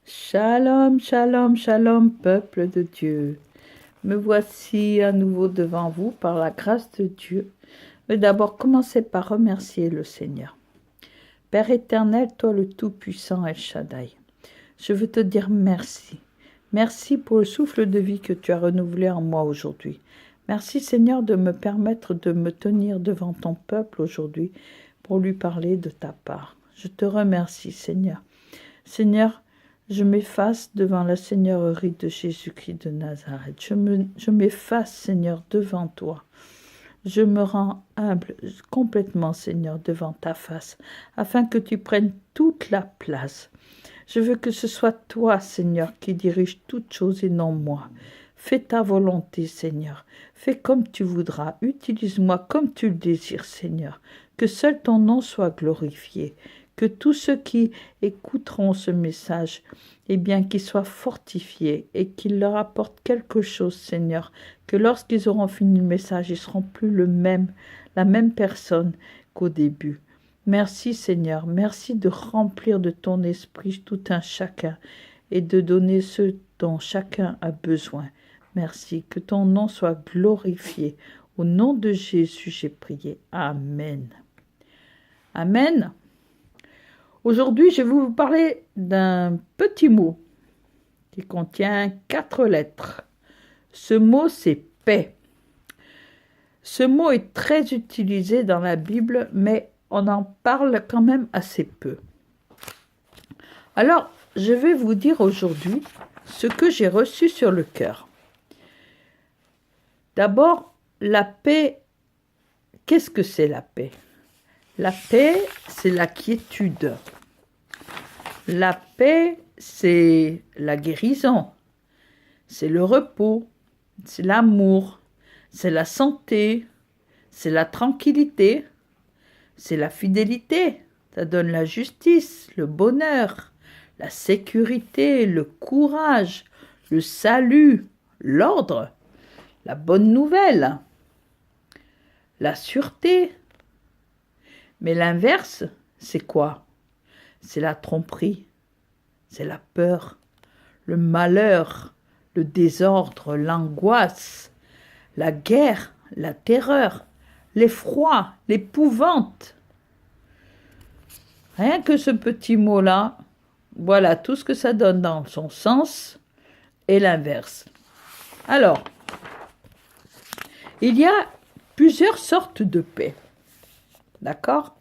Shalom, shalom, shalom, peuple de Dieu. Me voici à nouveau devant vous par la grâce de Dieu. Mais d'abord, commencez par remercier le Seigneur. Père éternel, toi le Tout-Puissant El Shaddai, je veux te dire merci. Merci pour le souffle de vie que tu as renouvelé en moi aujourd'hui. Merci Seigneur de me permettre de me tenir devant ton peuple aujourd'hui pour lui parler de ta part. Je te remercie Seigneur. Seigneur, je m'efface devant la Seigneurie de Jésus-Christ de Nazareth. Je m'efface, Seigneur, devant toi. Je me rends humble complètement, Seigneur, devant ta face, afin que tu prennes toute la place. Je veux que ce soit toi, Seigneur, qui dirige toutes choses et non moi. Fais ta volonté, Seigneur. Fais comme tu voudras. Utilise-moi comme tu le désires, Seigneur. Que seul ton nom soit glorifié. Que tous ceux qui écouteront ce message, eh bien, qu'ils soient fortifiés et qu'il leur apporte quelque chose, Seigneur. Que lorsqu'ils auront fini le message, ils ne seront plus la même personne qu'au début. Merci, Seigneur. Merci de remplir de ton esprit tout un chacun et de donner ce dont chacun a besoin. Merci. Que ton nom soit glorifié. Au nom de Jésus, j'ai prié. Amen. Amen. Aujourd'hui, je vais vous parler d'un petit mot qui contient 4 lettres. Ce mot, c'est paix. Ce mot est très utilisé dans la Bible, mais on en parle quand même assez peu. Alors, je vais vous dire aujourd'hui ce que j'ai reçu sur le cœur. D'abord, la paix. Qu'est-ce que c'est la paix? La paix, c'est la quiétude. La paix, c'est la guérison, c'est le repos, c'est l'amour, c'est la santé, c'est la tranquillité, c'est la fidélité. Ça donne la justice, le bonheur, la sécurité, le courage, le salut, l'ordre, la bonne nouvelle, la sûreté. Mais l'inverse, c'est quoi? C'est la tromperie, c'est la peur, le malheur, le désordre, l'angoisse, la guerre, la terreur, l'effroi, l'épouvante. Rien que ce petit mot-là, voilà tout ce que ça donne dans son sens et l'inverse. Alors, il y a plusieurs sortes de paix, d'accord ?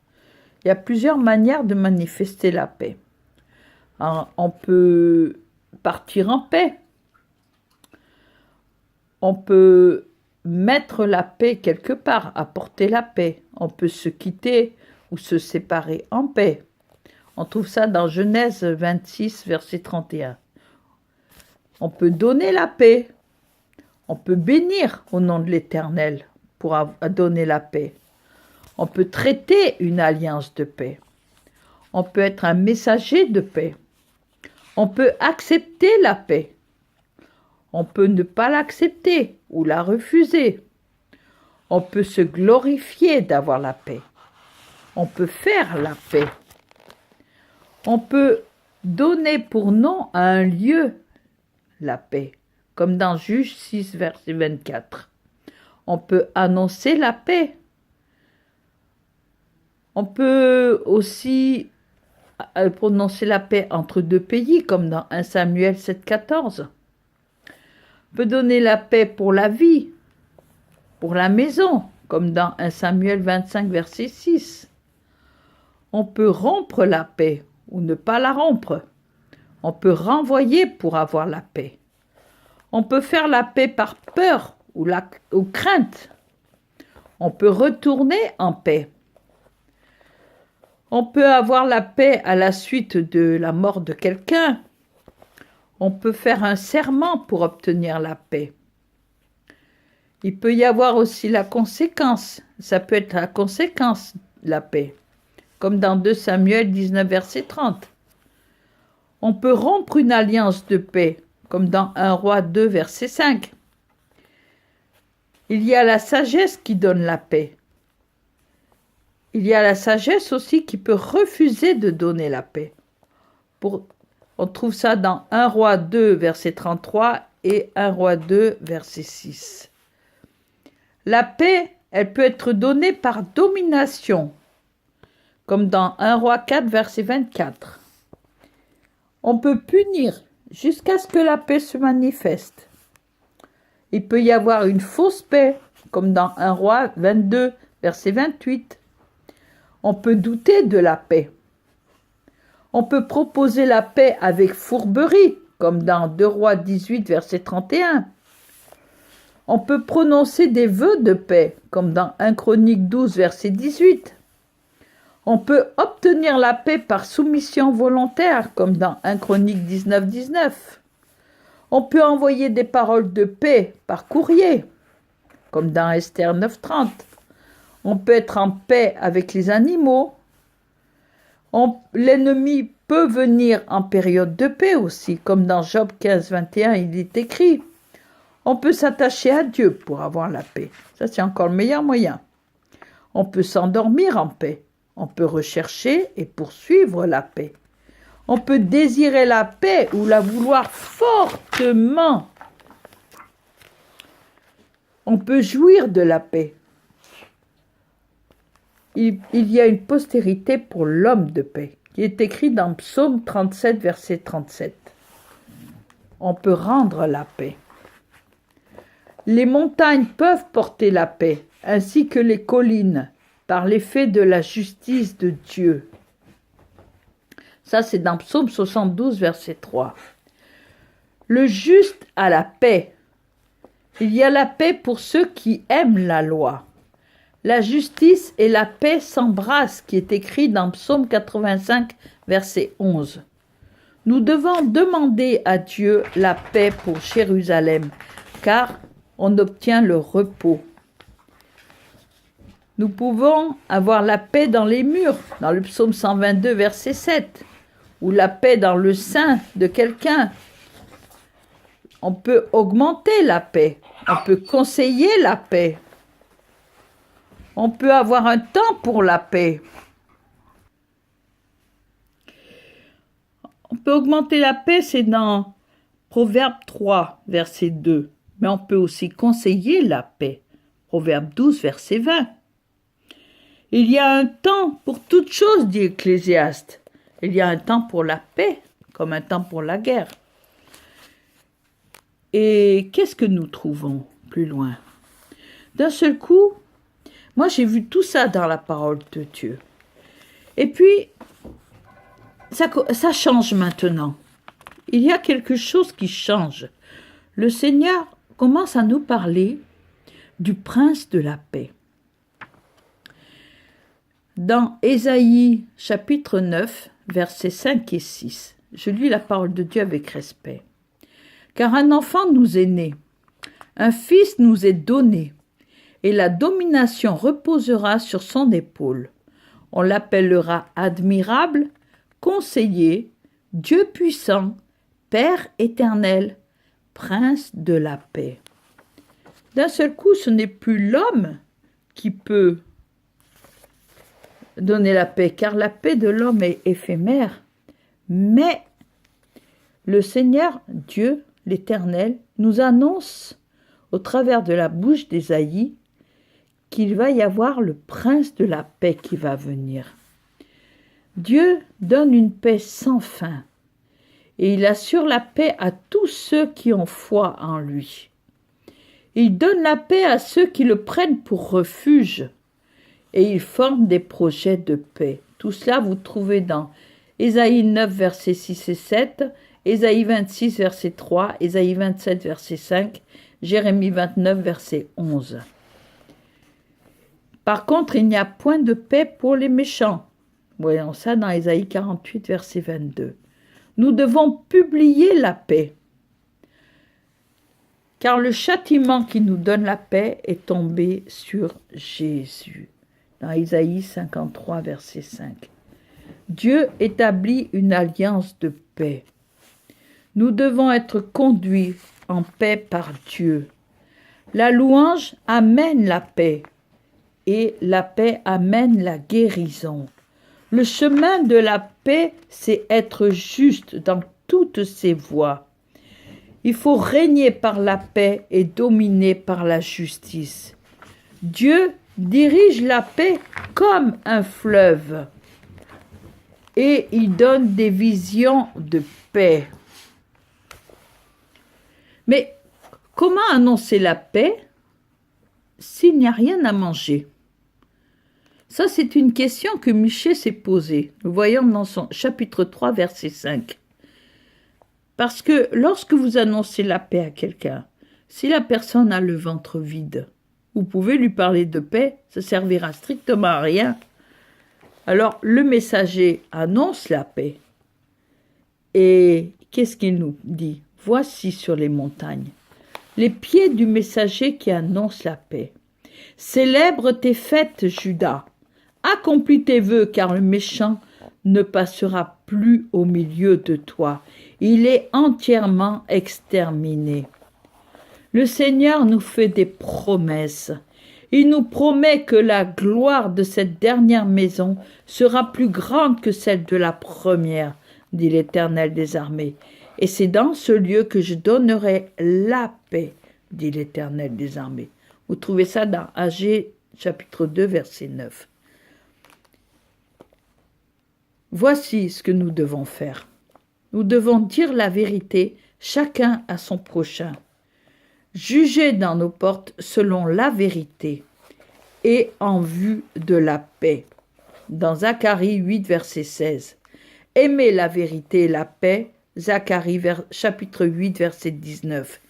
Il y a plusieurs manières de manifester la paix. Alors, on peut partir en paix. On peut mettre la paix quelque part, apporter la paix. On peut se quitter ou se séparer en paix. On trouve ça dans Genèse 26, verset 31. On peut donner la paix. On peut bénir au nom de l'Éternel pour donner la paix. On peut traiter une alliance de paix. On peut être un messager de paix. On peut accepter la paix. On peut ne pas l'accepter ou la refuser. On peut se glorifier d'avoir la paix. On peut faire la paix. On peut donner pour nom à un lieu la paix, comme dans Juge 6, verset 24. On peut annoncer la paix. On peut aussi prononcer la paix entre deux pays, comme dans 1 Samuel 7, 14. On peut donner la paix pour la vie, pour la maison, comme dans 1 Samuel 25, verset 6. On peut rompre la paix ou ne pas la rompre. On peut renvoyer pour avoir la paix. On peut faire la paix par peur ou crainte. On peut retourner en paix. On peut avoir la paix à la suite de la mort de quelqu'un. On peut faire un serment pour obtenir la paix. Il peut y avoir aussi la conséquence. Ça peut être la conséquence de la paix, comme dans 2 Samuel 19, verset 30. On peut rompre une alliance de paix, comme dans 1 Roi 2, verset 5. Il y a la sagesse qui donne la paix. Il y a la sagesse aussi qui peut refuser de donner la paix. Pour On trouve ça dans 1 Roi 2, verset 33 et 1 Roi 2, verset 6. La paix, elle peut être donnée par domination, comme dans 1 Roi 4, verset 24. On peut punir jusqu'à ce que la paix se manifeste. Il peut y avoir une fausse paix, comme dans 1 Roi 22, verset 28. On peut douter de la paix. On peut proposer la paix avec fourberie, comme dans 2 Rois 18, verset 31. On peut prononcer des vœux de paix, comme dans 1 Chronique 12, verset 18. On peut obtenir la paix par soumission volontaire, comme dans 1 Chronique 19, 19. On peut envoyer des paroles de paix par courrier, comme dans Esther 9, 30. On peut être en paix avec les animaux. L'ennemi peut venir en période de paix aussi, comme dans Job 15, 21, il est écrit. On peut s'attacher à Dieu pour avoir la paix. Ça, c'est encore le meilleur moyen. On peut s'endormir en paix. On peut rechercher et poursuivre la paix. On peut désirer la paix ou la vouloir fortement. On peut jouir de la paix. Il y a une postérité pour l'homme de paix, qui est écrit dans Psaume 37, verset 37. On peut rendre la paix. Les montagnes peuvent porter la paix, ainsi que les collines, par l'effet de la justice de Dieu. Ça, c'est dans Psaume 72, verset 3. Le juste a la paix. Il y a la paix pour ceux qui aiment la loi. La justice et la paix s'embrassent, qui est écrit dans Psaume 85, verset 11. Nous devons demander à Dieu la paix pour Jérusalem, car on obtient le repos. Nous pouvons avoir la paix dans les murs, dans le psaume 122, verset 7, ou la paix dans le sein de quelqu'un. On peut augmenter la paix, on peut conseiller la paix. On peut avoir un temps pour la paix. On peut augmenter la paix, c'est dans Proverbe 3, verset 2. Mais on peut aussi conseiller la paix. Proverbe 12, verset 20. Il y a un temps pour toute chose, dit Ecclésiaste. Il y a un temps pour la paix, comme un temps pour la guerre. Et qu'est-ce que nous trouvons plus loin? D'un seul coup, moi j'ai vu tout ça dans la parole de Dieu. Et puis, ça change maintenant. Il y a quelque chose qui change. Le Seigneur commence à nous parler du prince de la paix. Dans Ésaïe chapitre 9, versets 5 et 6, je lis la parole de Dieu avec respect. Car un enfant nous est né, un fils nous est donné, et la domination reposera sur son épaule. On l'appellera admirable, conseiller, Dieu puissant, Père éternel, prince de la paix. D'un seul coup, ce n'est plus l'homme qui peut donner la paix, car la paix de l'homme est éphémère. Mais le Seigneur, Dieu, l'Éternel, nous annonce au travers de la bouche d'Ésaïe qu'il va y avoir le prince de la paix qui va venir. Dieu donne une paix sans fin et il assure la paix à tous ceux qui ont foi en lui. Il donne la paix à ceux qui le prennent pour refuge et il forme des projets de paix. Tout cela vous trouvez dans Ésaïe 9, versets 6 et 7, Ésaïe 26, verset 3, Ésaïe 27, verset 5, Jérémie 29, verset 11. Par contre, il n'y a point de paix pour les méchants. Voyons ça dans Ésaïe 48, verset 22. Nous devons publier la paix, car le châtiment qui nous donne la paix est tombé sur Jésus. Dans Ésaïe 53, verset 5. Dieu établit une alliance de paix. Nous devons être conduits en paix par Dieu. La louange amène la paix et la paix amène la guérison. Le chemin de la paix, c'est être juste dans toutes ses voies. Il faut régner par la paix et dominer par la justice. Dieu dirige la paix comme un fleuve et il donne des visions de paix. Mais comment annoncer la paix s'il n'y a rien à manger? Ça, c'est une question que Michée s'est posée. Nous voyons dans son chapitre 3, verset 5. Parce que lorsque vous annoncez la paix à quelqu'un, si la personne a le ventre vide, vous pouvez lui parler de paix, ça servira strictement à rien. Alors, le messager annonce la paix. Et qu'est-ce qu'il nous dit? Voici sur les montagnes les pieds du messager qui annonce la paix. Célèbre tes fêtes, Judas. Accomplis tes vœux, car le méchant ne passera plus au milieu de toi. Il est entièrement exterminé. Le Seigneur nous fait des promesses. Il nous promet que la gloire de cette dernière maison sera plus grande que celle de la première, dit l'Éternel des armées. Et c'est dans ce lieu que je donnerai la paix, dit l'Éternel des armées. Vous trouvez ça dans Agée, chapitre 2, verset 9. Voici ce que nous devons faire. Nous devons dire la vérité, chacun à son prochain. Juger dans nos portes selon la vérité et en vue de la paix. Dans Zacharie 8, verset 16. Aimez la vérité et la paix. Zacharie chapitre 8, verset 19.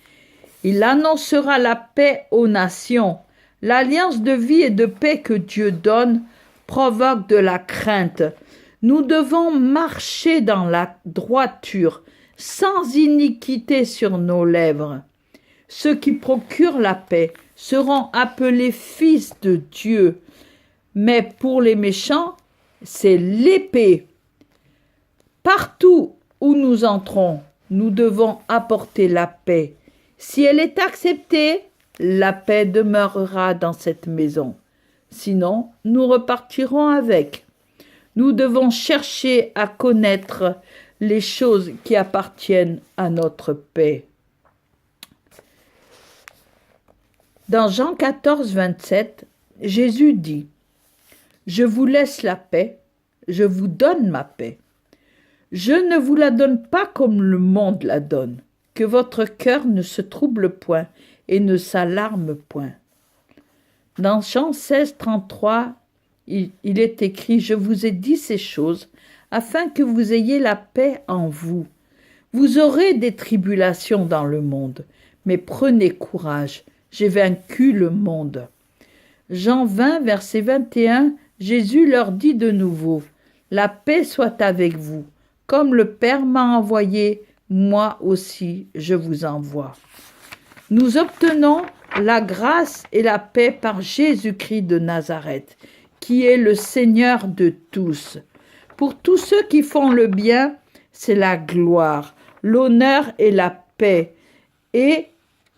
Il annoncera la paix aux nations. L'alliance de vie et de paix que Dieu donne provoque de la crainte. Nous devons marcher dans la droiture, sans iniquité sur nos lèvres. Ceux qui procurent la paix seront appelés fils de Dieu. Mais pour les méchants, c'est l'épée. Partout où nous entrons, nous devons apporter la paix. Si elle est acceptée, la paix demeurera dans cette maison. Sinon, nous repartirons avec. Nous devons chercher à connaître les choses qui appartiennent à notre paix. Dans Jean 14, 27, Jésus dit « Je vous laisse la paix, je vous donne ma paix. Je ne vous la donne pas comme le monde la donne, que votre cœur ne se trouble point et ne s'alarme point. » Dans Jean 16, 33, il est écrit « Je vous ai dit ces choses afin que vous ayez la paix en vous. Vous aurez des tribulations dans le monde, mais prenez courage, j'ai vaincu le monde. » Jean 20, verset 21, Jésus leur dit de nouveau « La paix soit avec vous. Comme le Père m'a envoyé, moi aussi je vous envoie. » Nous obtenons la grâce et la paix par Jésus-Christ de Nazareth, qui est le Seigneur de tous. Pour tous ceux qui font le bien, c'est la gloire, l'honneur et la paix. Et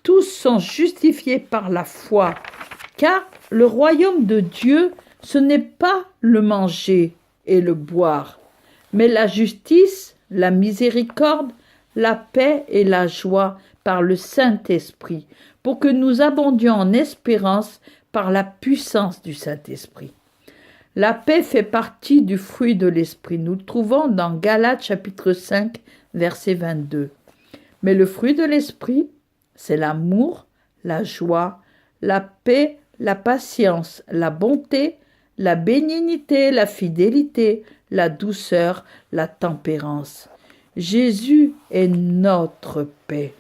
tous sont justifiés par la foi, car le royaume de Dieu, ce n'est pas le manger et le boire, mais la justice, la miséricorde, la paix et la joie par le Saint-Esprit, pour que nous abondions en espérance par la puissance du Saint-Esprit. La paix fait partie du fruit de l'Esprit. Nous le trouvons dans Galates chapitre 5, verset 22. Mais le fruit de l'Esprit, c'est l'amour, la joie, la paix, la patience, la bonté, la bénignité, la fidélité, la douceur, la tempérance. Jésus est notre paix.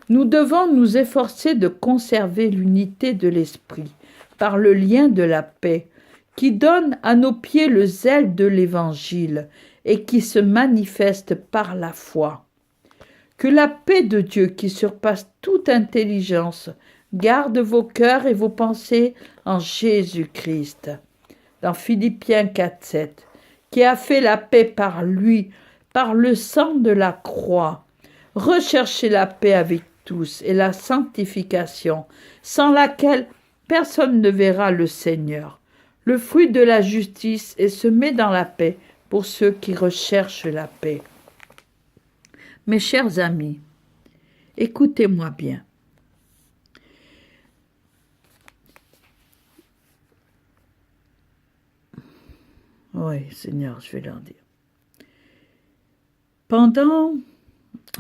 Nous devons nous efforcer de conserver l'unité de l'esprit par le lien de la paix qui donne à nos pieds le zèle de l'Évangile et qui se manifeste par la foi. Que la paix de Dieu qui surpasse toute intelligence garde vos cœurs et vos pensées en Jésus-Christ. Dans Philippiens 4, 7, qui a fait la paix par lui, par le sang de la croix. Recherchez la paix avec tous et la sanctification, sans laquelle personne ne verra le Seigneur. Le fruit de la justice est semé dans la paix pour ceux qui recherchent la paix. Mes chers amis, écoutez-moi bien. Oui, Seigneur, je vais leur dire.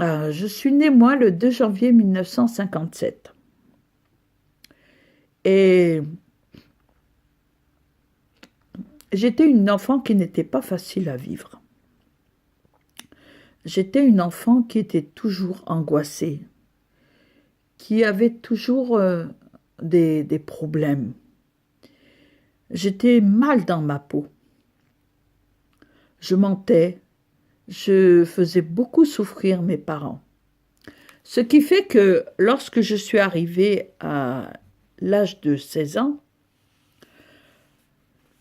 Je suis née, moi, le 2 janvier 1957. Et j'étais une enfant qui n'était pas facile à vivre. J'étais une enfant qui était toujours angoissée, qui avait toujours des problèmes. J'étais mal dans ma peau. Je mentais, je faisais beaucoup souffrir mes parents. Ce qui fait que lorsque je suis arrivée à l'âge de 16 ans,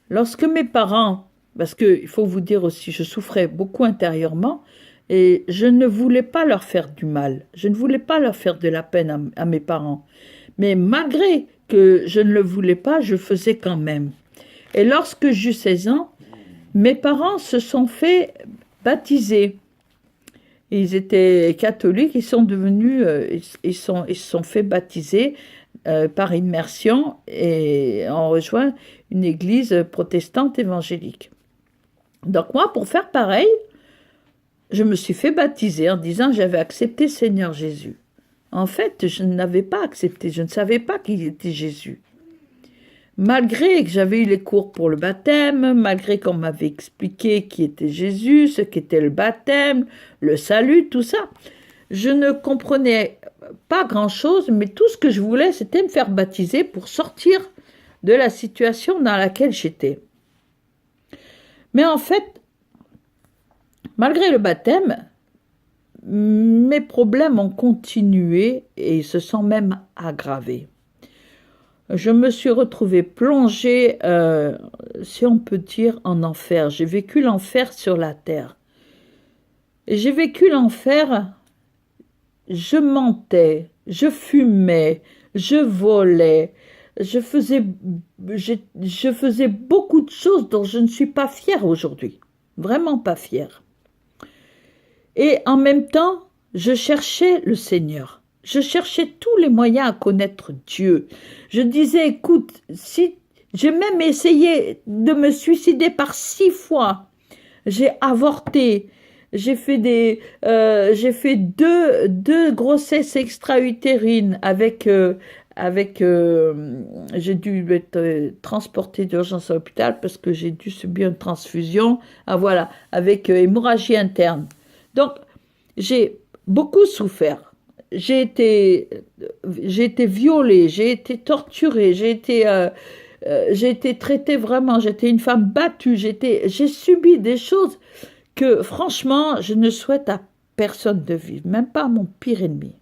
lorsque mes parents, parce qu'il faut vous dire aussi, je souffrais beaucoup intérieurement et je ne voulais pas leur faire du mal, je ne voulais pas leur faire de la peine à mes parents. Mais malgré que je ne le voulais pas, je faisais quand même. Et lorsque j'eus 16 ans, mes parents se sont fait baptiser. Ils étaient catholiques, ils sont devenus, ils se sont fait baptiser par immersion et ont rejoint une église protestante évangélique. Donc moi, pour faire pareil, je me suis fait baptiser en disant que j'avais accepté Seigneur Jésus. En fait, je n'avais pas accepté, je ne savais pas qui était Jésus. Malgré que j'avais eu les cours pour le baptême, malgré qu'on m'avait expliqué qui était Jésus, ce qu'était le baptême, le salut, tout ça, je ne comprenais pas grand-chose, mais tout ce que je voulais, c'était me faire baptiser pour sortir de la situation dans laquelle j'étais. Mais en fait, malgré le baptême, mes problèmes ont continué et se sont même aggravés. Je me suis retrouvée plongée, si on peut dire, en enfer. J'ai vécu l'enfer sur la terre. Et j'ai vécu l'enfer, je mentais, je fumais, je volais, je faisais beaucoup de choses dont je ne suis pas fière aujourd'hui. Vraiment pas fière. Et en même temps, je cherchais le Seigneur. Je cherchais tous les moyens à connaître Dieu. Je disais, écoute, si j'ai même essayé de me suicider par 6 fois. J'ai avorté. J'ai fait deux grossesses extra-utérines j'ai dû être transportée d'urgence à l'hôpital parce que j'ai dû subir une transfusion. Ah voilà, avec hémorragie interne. Donc, j'ai beaucoup souffert. J'ai été violée, j'ai été torturée, j'ai été traitée vraiment, j'étais une femme battue, j'ai subi des choses que franchement, je ne souhaite à personne de vivre, même pas à mon pire ennemi.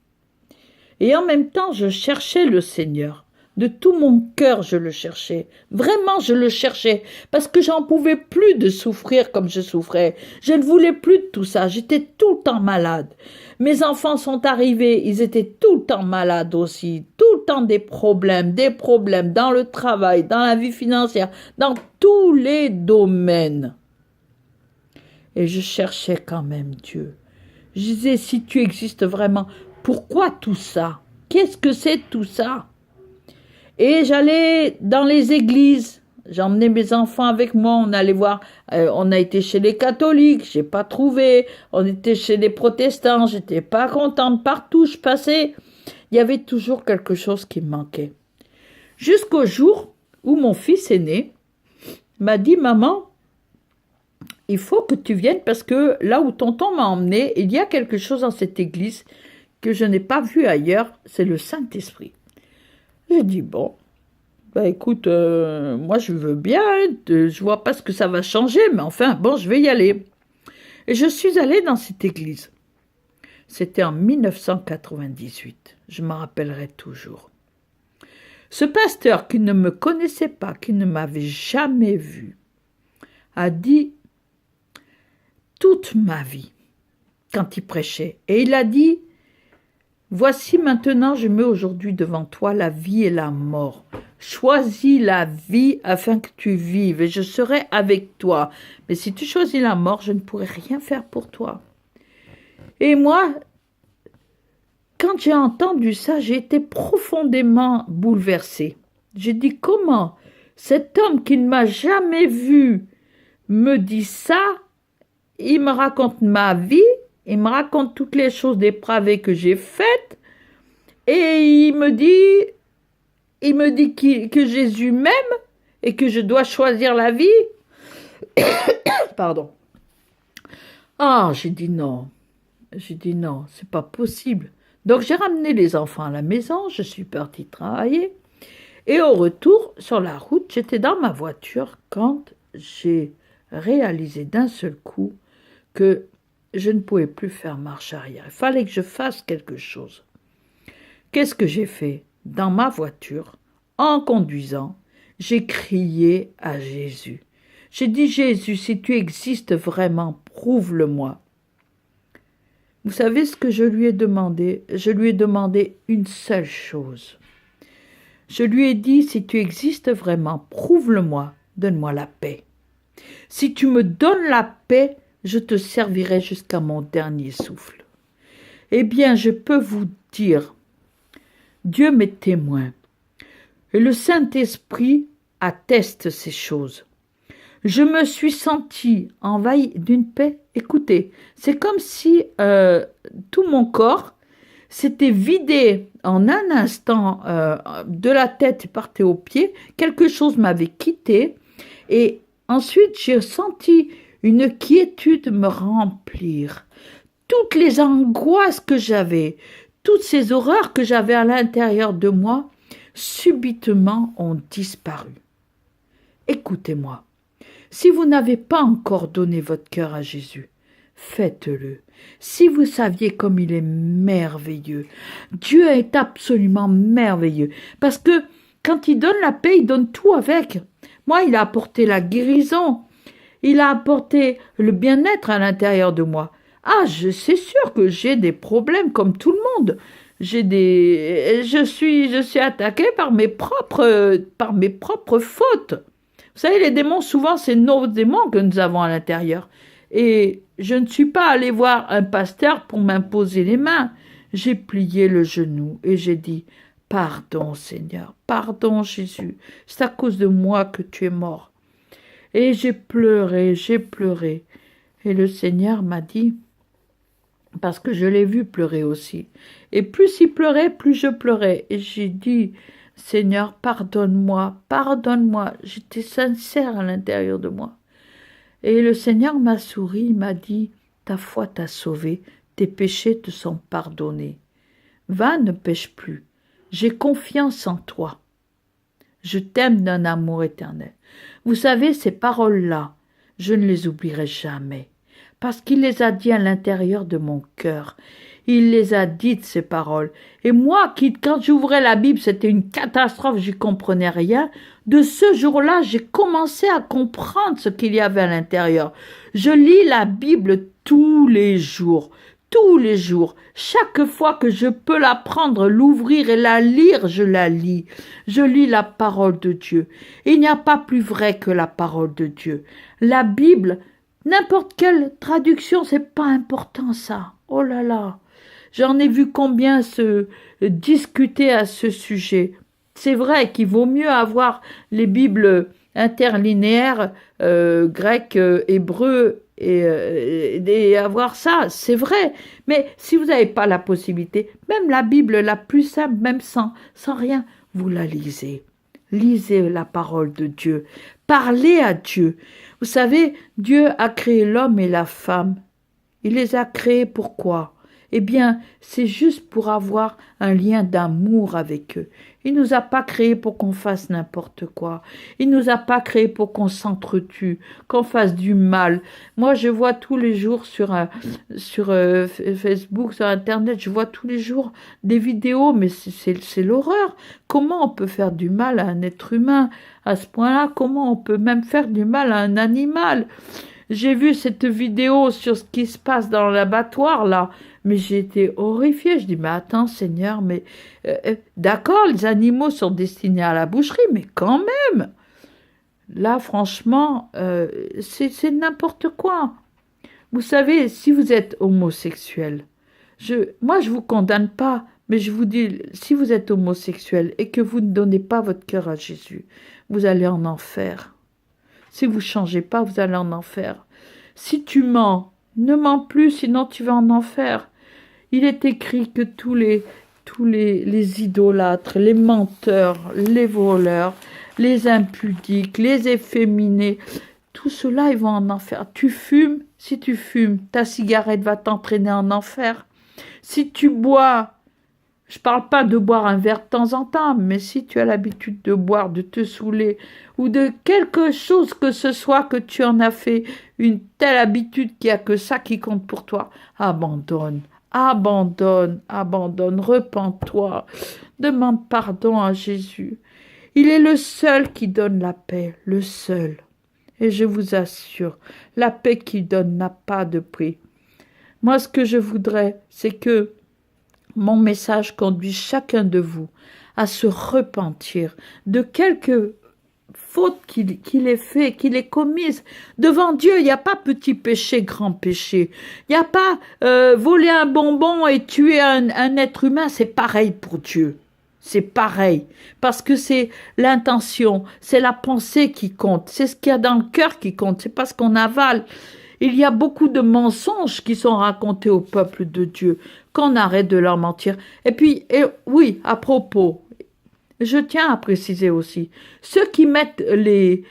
Et en même temps, je cherchais le Seigneur. De tout mon cœur, je le cherchais. Vraiment, je le cherchais. Parce que j'en pouvais plus de souffrir comme je souffrais. Je ne voulais plus de tout ça. J'étais tout le temps malade. Mes enfants sont arrivés. Ils étaient tout le temps malades aussi. Tout le temps des problèmes dans le travail, dans la vie financière, dans tous les domaines. Et je cherchais quand même Dieu. Je disais, si tu existes vraiment, pourquoi tout ça? Qu'est-ce que c'est tout ça? Et j'allais dans les églises, j'emmenais mes enfants avec moi, on allait voir, on a été chez les catholiques, j'ai pas trouvé, on était chez les protestants, j'étais pas contente, partout je passais, il y avait toujours quelque chose qui me manquait. Jusqu'au jour où mon fils aîné m'a dit, maman, il faut que tu viennes parce que là où tonton m'a emmené, il y a quelque chose dans cette église que je n'ai pas vu ailleurs, c'est le Saint-Esprit. J'ai dit, bon, bah écoute, moi je veux bien, je vois pas ce que ça va changer, mais enfin, bon, je vais y aller. Et je suis allée dans cette église. C'était en 1998, je m'en rappellerai toujours. Ce pasteur qui ne me connaissait pas, qui ne m'avait jamais vu, a dit toute ma vie quand il prêchait. Et il a dit, voici maintenant, je mets aujourd'hui devant toi la vie et la mort. Choisis la vie afin que tu vives et je serai avec toi. Mais si tu choisis la mort, je ne pourrai rien faire pour toi. Et moi, quand j'ai entendu ça, j'ai été profondément bouleversée. J'ai dit, comment cet homme qui ne m'a jamais vu me dit ça, il me raconte ma vie, il me raconte toutes les choses dépravées que j'ai faites, et il me dit que Jésus m'aime et que je dois choisir la vie. Pardon. Ah, j'ai dit non, c'est pas possible. Donc j'ai ramené les enfants à la maison, je suis partie travailler, et au retour, sur la route, j'étais dans ma voiture quand j'ai réalisé d'un seul coup que je ne pouvais plus faire marche arrière. Il fallait que je fasse quelque chose. Qu'est-ce que j'ai fait? Dans ma voiture, en conduisant, j'ai crié à Jésus. J'ai dit, Jésus, si tu existes vraiment, prouve-le-moi. Vous savez ce que je lui ai demandé? Je lui ai demandé une seule chose. Je lui ai dit, si tu existes vraiment, prouve-le-moi, donne-moi la paix. Si tu me donnes la paix, je te servirai jusqu'à mon dernier souffle. Eh bien, je peux vous dire, Dieu m'est témoin, et le Saint-Esprit atteste ces choses. Je me suis sentie envahie d'une paix. Écoutez, c'est comme si tout mon corps s'était vidé en un instant de la tête et partait aux pieds. Quelque chose m'avait quitté et ensuite j'ai senti une quiétude me remplir. Toutes les angoisses que j'avais, toutes ces horreurs que j'avais à l'intérieur de moi, subitement ont disparu. Écoutez-moi, si vous n'avez pas encore donné votre cœur à Jésus, faites-le. Si vous saviez comme il est merveilleux, Dieu est absolument merveilleux, parce que quand il donne la paix, il donne tout avec. Moi, il a apporté la guérison, il a apporté le bien-être à l'intérieur de moi. Ah, c'est sûr que j'ai des problèmes comme tout le monde. Je suis attaquée par mes propres fautes. Vous savez, les démons, souvent, c'est nos démons que nous avons à l'intérieur. Et je ne suis pas allée voir un pasteur pour m'imposer les mains. J'ai plié le genou et j'ai dit, pardon Seigneur, pardon Jésus, c'est à cause de moi que tu es mort. Et j'ai pleuré. Et le Seigneur m'a dit, parce que je l'ai vu pleurer aussi. Et plus il pleurait, plus je pleurais. Et j'ai dit, Seigneur, pardonne-moi, j'étais sincère à l'intérieur de moi. Et le Seigneur m'a souri, il m'a dit, ta foi t'a sauvé, tes péchés te sont pardonnés. Va, ne pêche plus, j'ai confiance en toi. Je t'aime d'un amour éternel. Vous savez, ces paroles-là, je ne les oublierai jamais, parce qu'il les a dit à l'intérieur de mon cœur. Il les a dites, ces paroles. Et moi, quand j'ouvrais la Bible, c'était une catastrophe, je n'y comprenais rien. De ce jour-là, j'ai commencé à comprendre ce qu'il y avait à l'intérieur. Je lis la Bible tous les jours. Chaque fois que je peux la prendre, l'ouvrir et la lire, je la lis. Je lis la parole de Dieu. Il n'y a pas plus vrai que la parole de Dieu. La Bible, n'importe quelle traduction, c'est pas important ça. Oh là là. J'en ai vu combien se discuter à ce sujet. C'est vrai qu'il vaut mieux avoir les Bibles interlinéaires, grec, hébreu, et avoir ça, c'est vrai. Mais si vous n'avez pas la possibilité, même la Bible la plus simple, même sans rien, vous la lisez. Lisez la parole de Dieu. Parlez à Dieu. Vous savez, Dieu a créé l'homme et la femme. Il les a créés pourquoi? Eh bien, c'est juste pour avoir un lien d'amour avec eux. Il ne nous a pas créés pour qu'on fasse n'importe quoi. Il ne nous a pas créés pour qu'on s'entretue, qu'on fasse du mal. Moi, je vois tous les jours sur Facebook, sur Internet, je vois tous les jours des vidéos, mais c'est l'horreur. Comment on peut faire du mal à un être humain à ce point-là? Comment on peut même faire du mal à un animal? J'ai vu cette vidéo sur ce qui se passe dans l'abattoir, là, mais j'ai été horrifiée. Je dis, mais attends, Seigneur, mais d'accord, les animaux sont destinés à la boucherie, mais quand même, là, franchement, c'est n'importe quoi. Vous savez, si vous êtes homosexuel, moi je vous condamne pas, mais je vous dis, si vous êtes homosexuel et que vous ne donnez pas votre cœur à Jésus, vous allez en enfer. Si vous ne changez pas, vous allez en enfer. Si tu mens, ne mens plus, sinon tu vas en enfer. Il est écrit que tous les idolâtres, les menteurs, les voleurs, les impudiques, les efféminés, tout cela, ils vont en enfer. Tu fumes, si tu fumes, ta cigarette va t'entraîner en enfer. Si tu bois, je ne parle pas de boire un verre de temps en temps, mais si tu as l'habitude de boire, de te saouler, ou de quelque chose que ce soit que tu en as fait, une telle habitude qu'il n'y a que ça qui compte pour toi, abandonne, abandonne, abandonne, repens-toi, demande pardon à Jésus. Il est le seul qui donne la paix, le seul. Et je vous assure, la paix qu'il donne n'a pas de prix. Moi, ce que je voudrais, c'est que mon message conduise chacun de vous à se repentir de quelque faute qu'il ait fait, qu'il ait commise. Devant Dieu, il n'y a pas petit péché, grand péché. Il n'y a pas voler un bonbon et tuer un être humain, c'est pareil pour Dieu. C'est pareil, parce que c'est l'intention, c'est la pensée qui compte, c'est ce qu'il y a dans le cœur qui compte, c'est pas ce qu'on avale. Il y a beaucoup de mensonges qui sont racontés au peuple de Dieu, qu'on arrête de leur mentir. Et puis, oui, à propos, je tiens à préciser aussi, ceux qui mettent des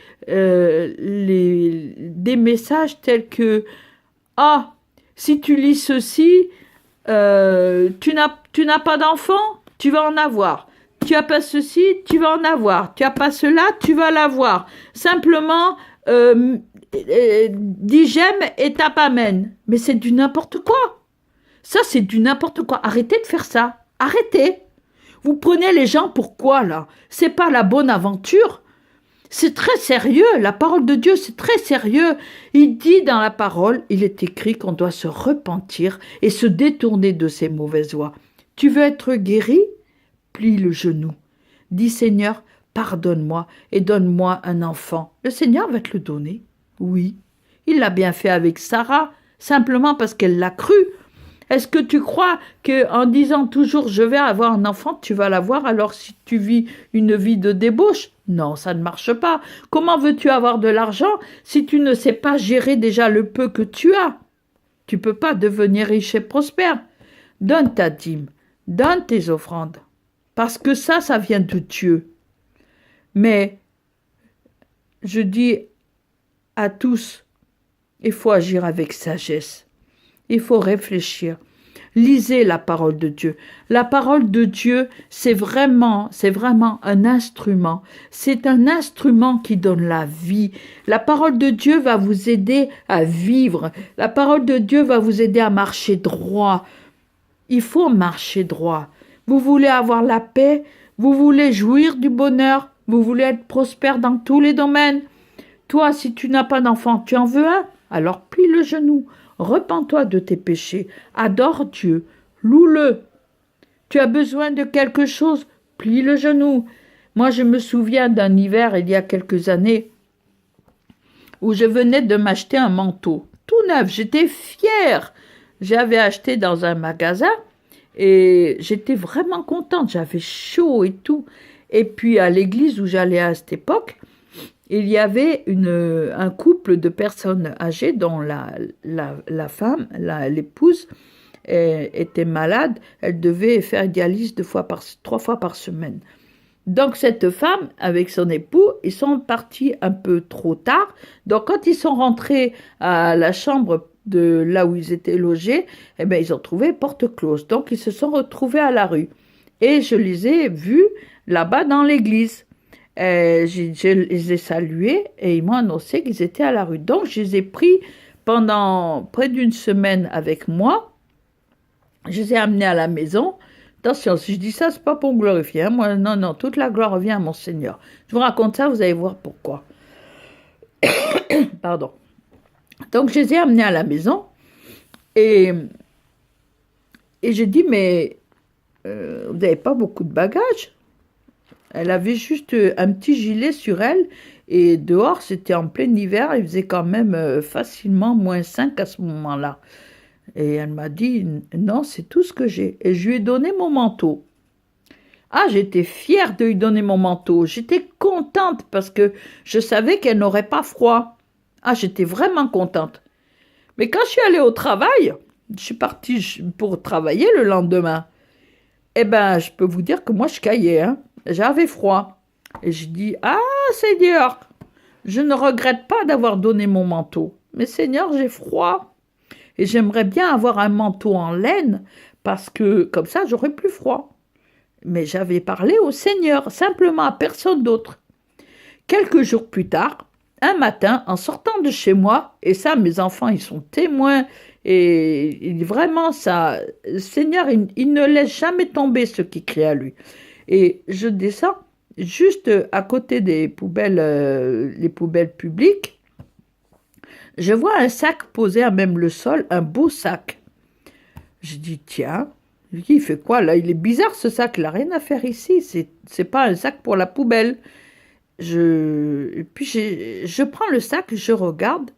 messages tels que « Ah, si tu lis ceci, tu n'as pas d'enfant, tu vas en avoir. Tu n'as pas ceci, tu vas en avoir. Tu n'as pas cela, tu vas l'avoir. Simplement, dis j'aime et tape amen. » Mais c'est du n'importe quoi. Ça, c'est du n'importe quoi. Arrêtez de faire ça. Arrêtez. Vous prenez les gens pour quoi, là? C'est pas la bonne aventure. C'est très sérieux. La parole de Dieu, c'est très sérieux. Il dit dans la parole, il est écrit qu'on doit se repentir et se détourner de ces mauvaises voies. Tu veux être guéri? Plie le genou. Dis Seigneur, pardonne-moi et donne-moi un enfant. Le Seigneur va te le donner. Oui. Il l'a bien fait avec Sarah, simplement parce qu'elle l'a cru. Est-ce que tu crois qu'en disant toujours « je vais avoir un enfant », tu vas l'avoir alors si tu vis une vie de débauche? Non, ça ne marche pas. Comment veux-tu avoir de l'argent si tu ne sais pas gérer déjà le peu que tu as? Tu ne peux pas devenir riche et prospère. Donne ta dîme, donne tes offrandes, parce que ça vient de Dieu. Mais je dis à tous, il faut agir avec sagesse. Il faut réfléchir. Lisez la parole de Dieu. La parole de Dieu, c'est vraiment un instrument. C'est un instrument qui donne la vie. La parole de Dieu va vous aider à vivre. La parole de Dieu va vous aider à marcher droit. Il faut marcher droit. Vous voulez avoir la paix, vous voulez jouir du bonheur, vous voulez être prospère dans tous les domaines. Toi, si tu n'as pas d'enfant, tu en veux un? Alors plie le genou. Repens-toi de tes péchés, adore Dieu, loue-le. Tu as besoin de quelque chose, plie le genou. Moi, je me souviens d'un hiver, il y a quelques années, où je venais de m'acheter un manteau, tout neuf, j'étais fière. J'avais acheté dans un magasin et j'étais vraiment contente, j'avais chaud et tout. Et puis à l'église où j'allais à cette époque, il y avait un couple de personnes âgées dont la femme, l'épouse, était malade. Elle devait faire dialyse 3 fois par semaine. Donc cette femme, avec son époux, ils sont partis un peu trop tard. Donc quand ils sont rentrés à la chambre de là où ils étaient logés, eh bien, ils ont trouvé porte close. Donc ils se sont retrouvés à la rue. Et je les ai vus là-bas dans l'église. Je les ai salués et ils m'ont annoncé qu'ils étaient à la rue. Donc, je les ai pris pendant près d'une semaine avec moi. Je les ai amenés à la maison. Attention, si je dis ça, c'est pas pour me glorifier. Hein. Moi, non, toute la gloire revient à mon Seigneur. Je vous raconte ça, vous allez voir pourquoi. Pardon. Donc, je les ai amenés à la maison et j'ai dit, mais vous n'avez pas beaucoup de bagages? Elle avait juste un petit gilet sur elle Et dehors, c'était en plein hiver, il faisait quand même facilement -5 à ce moment-là. Et elle m'a dit, non, c'est tout ce que j'ai. Et je lui ai donné mon manteau. Ah, j'étais fière de lui donner mon manteau. J'étais contente parce que je savais qu'elle n'aurait pas froid. Ah, j'étais vraiment contente. Mais quand je suis allée au travail, je suis partie pour travailler le lendemain. Eh ben, je peux vous dire que moi, je caillais, hein. J'avais froid. Et je dis, ah, Seigneur, je ne regrette pas d'avoir donné mon manteau. Mais Seigneur, j'ai froid. Et j'aimerais bien avoir un manteau en laine parce que comme ça, j'aurais plus froid. Mais j'avais parlé au Seigneur, simplement à personne d'autre. Quelques jours plus tard, un matin, en sortant de chez moi, et ça, mes enfants, ils sont témoins, et vraiment, ça, le Seigneur, il ne laisse jamais tomber ceux qui crient à lui. Et je descends juste à côté des poubelles, les poubelles publiques. Je vois un sac posé à même le sol, un beau sac. Je dis, tiens, il fait quoi là? Il est bizarre ce sac, il n'a rien à faire ici, c'est pas un sac pour la poubelle. Puis je prends le sac, je regarde,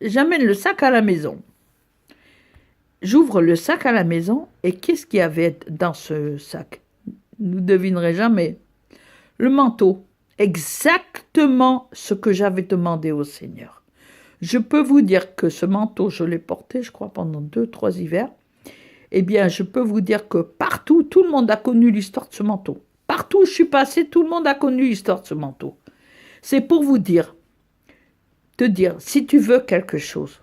j'amène le sac à la maison. J'ouvre le sac à la maison et qu'est-ce qu'il y avait dans ce sac? Vous ne devinerez jamais. Le manteau, exactement ce que j'avais demandé au Seigneur. Je peux vous dire que ce manteau, je l'ai porté, je crois, pendant 2-3 hivers. Eh bien, je peux vous dire que partout, tout le monde a connu l'histoire de ce manteau. Partout où je suis passée, tout le monde a connu l'histoire de ce manteau. C'est pour vous dire, te dire, si tu veux quelque chose,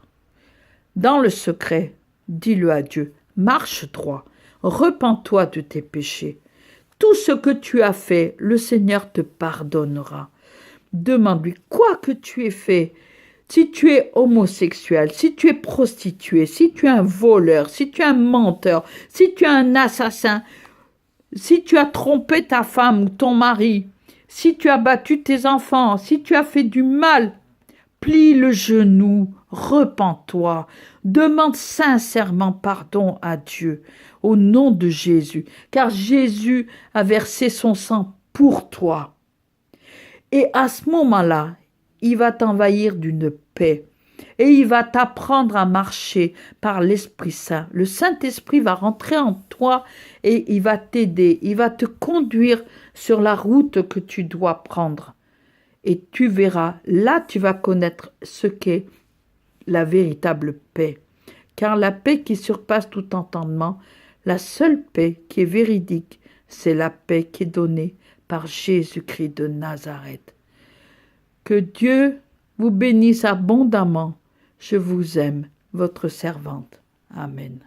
dans le secret, dis-le à Dieu, marche droit, repens-toi de tes péchés. Tout ce que tu as fait, le Seigneur te pardonnera. Demande-lui quoi que tu aies fait. Si tu es homosexuel, si tu es prostituée, si tu es un voleur, si tu es un menteur, si tu es un assassin, si tu as trompé ta femme ou ton mari, si tu as battu tes enfants, si tu as fait du mal, plie le genou, repens-toi, demande sincèrement pardon à Dieu au nom de Jésus, car Jésus a versé son sang pour toi. Et à ce moment-là, il va t'envahir d'une paix et il va t'apprendre à marcher par l'Esprit Saint. Le Saint-Esprit va rentrer en toi et il va t'aider, il va te conduire sur la route que tu dois prendre. Et tu verras, là tu vas connaître ce qu'est la véritable paix. Car la paix qui surpasse tout entendement, la seule paix qui est véridique, c'est la paix qui est donnée par Jésus-Christ de Nazareth. Que Dieu vous bénisse abondamment. Je vous aime, votre servante. Amen.